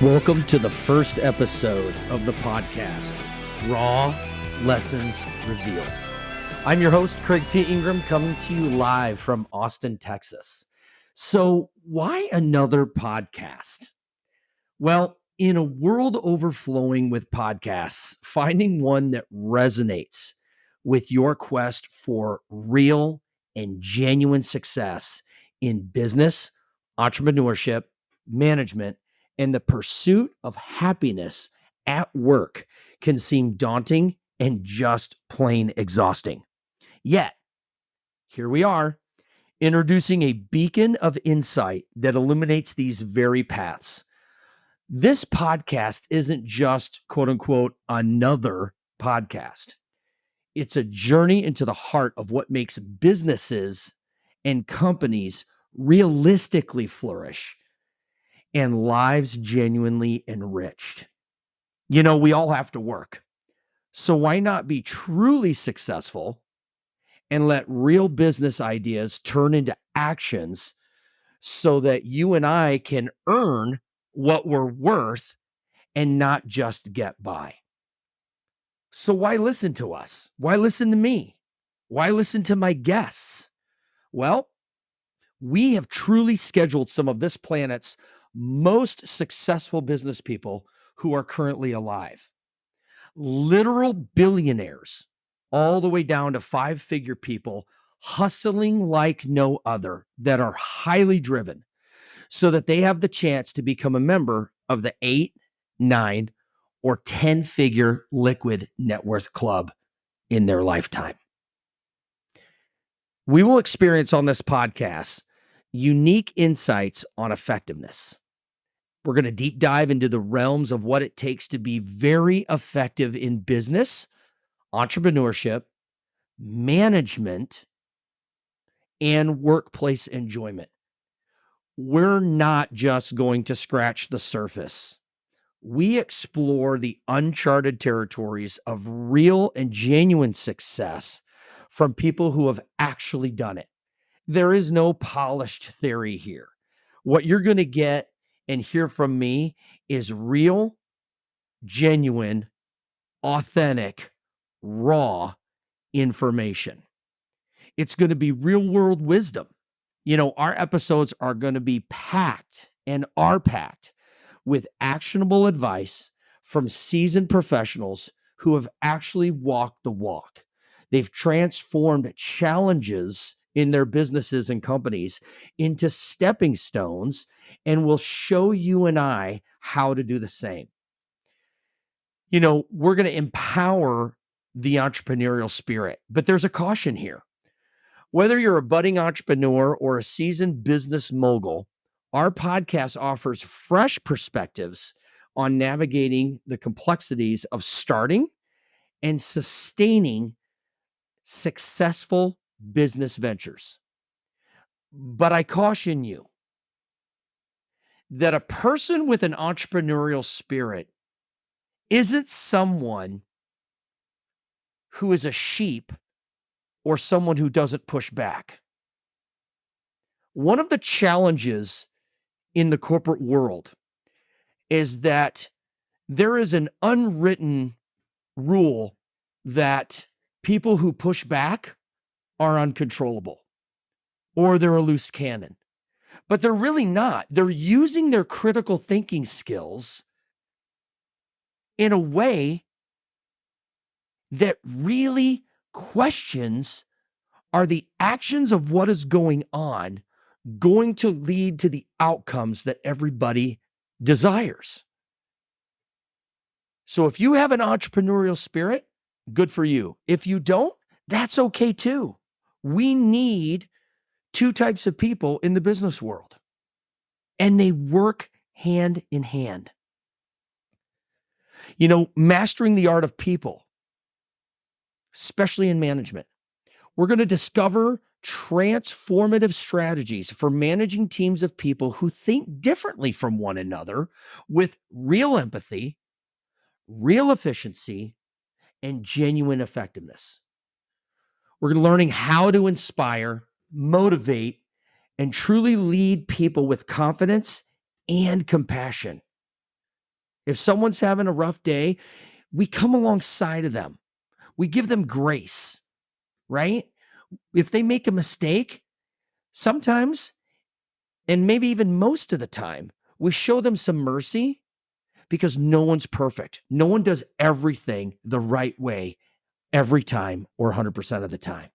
Welcome to the first episode of the podcast, Raw Lessons Revealed. I'm your host, Craig T. Ingram, coming to you live from Austin, Texas. So why another podcast? Well, in a world overflowing with podcasts, finding one that resonates with your quest for real and genuine success in business, entrepreneurship, management, and the pursuit of happiness at work can seem daunting and just plain exhausting. Yet, here we are, introducing a beacon of insight that illuminates these very paths. This podcast isn't just, quote unquote, another podcast. It's a journey into the heart of what makes businesses and companies realistically flourish and lives genuinely enriched. You know, we all have to work. So why not be truly successful and let real business ideas turn into actions so that you and I can earn what we're worth and not just get by? So why listen to us? Why listen to me? Why listen to my guests? Well, we have truly scheduled some of this planet's most successful business people who are currently alive. Literal billionaires, all the way down to five-figure people hustling like no other that are highly driven so that they have the chance to become a member of the 8, 9, or 10-figure liquid net worth club in their lifetime. We will experience on this podcast unique insights on effectiveness. We're going to deep dive into the realms of what it takes to be very effective in business, entrepreneurship, management, and workplace enjoyment. We're not just going to scratch the surface. We explore the uncharted territories of real and genuine success from people who have actually done it. There is no polished theory here. What you're going to get and hear from me is real, genuine, authentic, raw information. It's going to be real world wisdom. You know, our episodes are going to be packed and are packed with actionable advice from seasoned professionals who have actually walked the walk. They've transformed challenges in their businesses and companies into stepping stones and will show you and I how to do the same. You know, we're going to empower the entrepreneurial spirit, but there's a caution here. Whether you're a budding entrepreneur or a seasoned business mogul, our podcast offers fresh perspectives on navigating the complexities of starting and sustaining successful business ventures. But I caution you that a person with an entrepreneurial spirit isn't someone who is a sheep or someone who doesn't push back. One of the challenges in the corporate world is that there is an unwritten rule that people who push back are uncontrollable or they're a loose cannon. But they're really not. They're using their critical thinking skills in a way that really questions, are the actions of what is going on going to lead to the outcomes that everybody desires? So if you have an entrepreneurial spirit, good for you. If you don't, that's okay too. We need two types of people in the business world, and they work hand in hand. You know, mastering the art of people, especially in management. We're going to discover transformative strategies for managing teams of people who think differently from one another with real empathy, real efficiency, and genuine effectiveness. We're learning how to inspire, motivate, and truly lead people with confidence and compassion. If someone's having a rough day, we come alongside of them. We give them grace, right? If they make a mistake, sometimes, and maybe even most of the time, we show them some mercy because no one's perfect. No one does everything the right way every time or 100% of the time.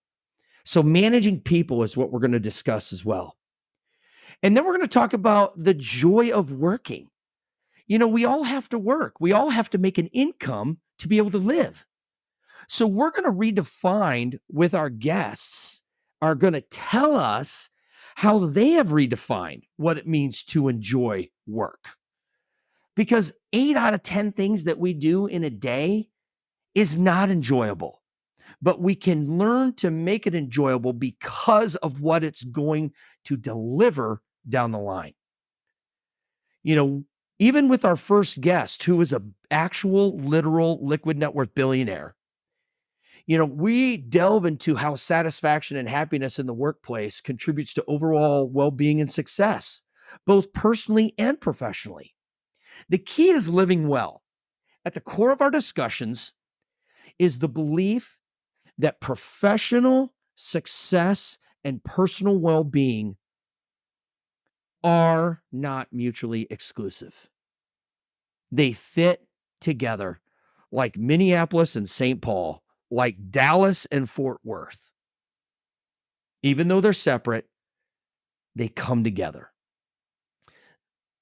So managing people is what we're going to discuss as well. And then we're going to talk about the joy of working. We all have to work. We all have to make an income to be able to live. So we're going to redefine with our guests, are going to tell us how they have redefined what it means to enjoy work. Because 8 out of 10 things that we do in a day is not enjoyable, but we can learn to make it enjoyable because of what it's going to deliver down the line. Even with our first guest, who is an actual literal liquid net worth billionaire, we delve into how satisfaction and happiness in the workplace contributes to overall well-being and success, both personally and professionally. The key is living well. At the core of our discussions is the belief that professional success and personal well-being are not mutually exclusive. They fit together like Minneapolis and St. Paul, like Dallas and Fort Worth. Even though they're separate, they come together.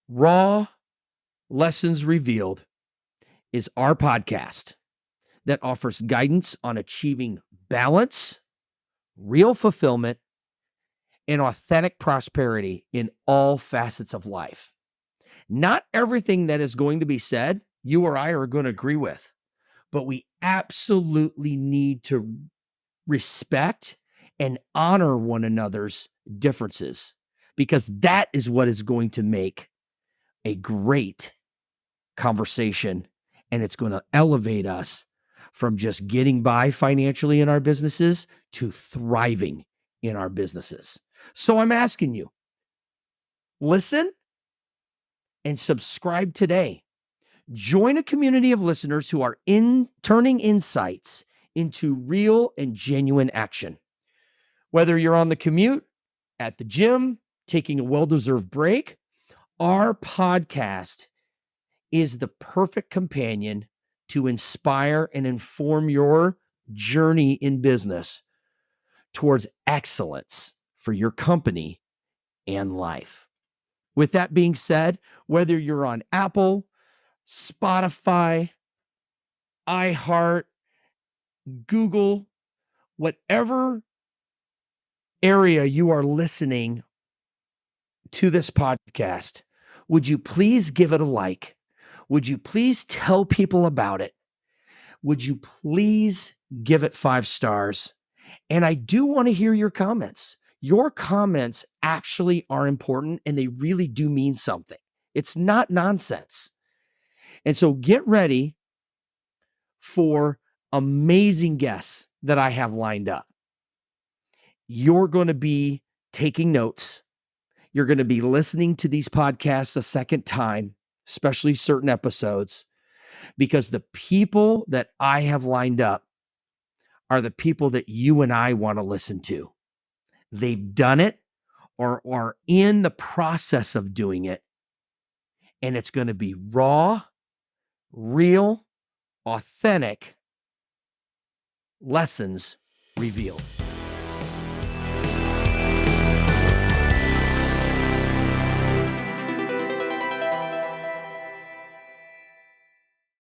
Raw Lessons Revealed is our podcast that offers guidance on achieving balance, real fulfillment, and authentic prosperity in all facets of life. Not everything that is going to be said, you or I are going to agree with, but we absolutely need to respect and honor one another's differences, because that is what is going to make a great conversation, and it's going to elevate us from just getting by financially in our businesses to thriving in our businesses. So I'm asking you, listen and subscribe today. Join a community of listeners who are turning insights into real and genuine action. Whether you're on the commute, at the gym, taking a well-deserved break, our podcast is the perfect companion to inspire and inform your journey in business towards excellence for your company and life. With that being said, whether you're on Apple, Spotify, iHeart, Google, whatever area you are listening to this podcast, would you please give it a like? Would you please tell people about it? Would you please give it 5 stars? And I do want to hear your comments. Your comments actually are important, and they really do mean something. It's not nonsense. And so get ready for amazing guests that I have lined up. You're going to be taking notes. You're going to be listening to these podcasts a second time, especially certain episodes, because the people that I have lined up are the people that you and I want to listen to. They've done it or are in the process of doing it. And it's going to be raw, real, authentic lessons revealed.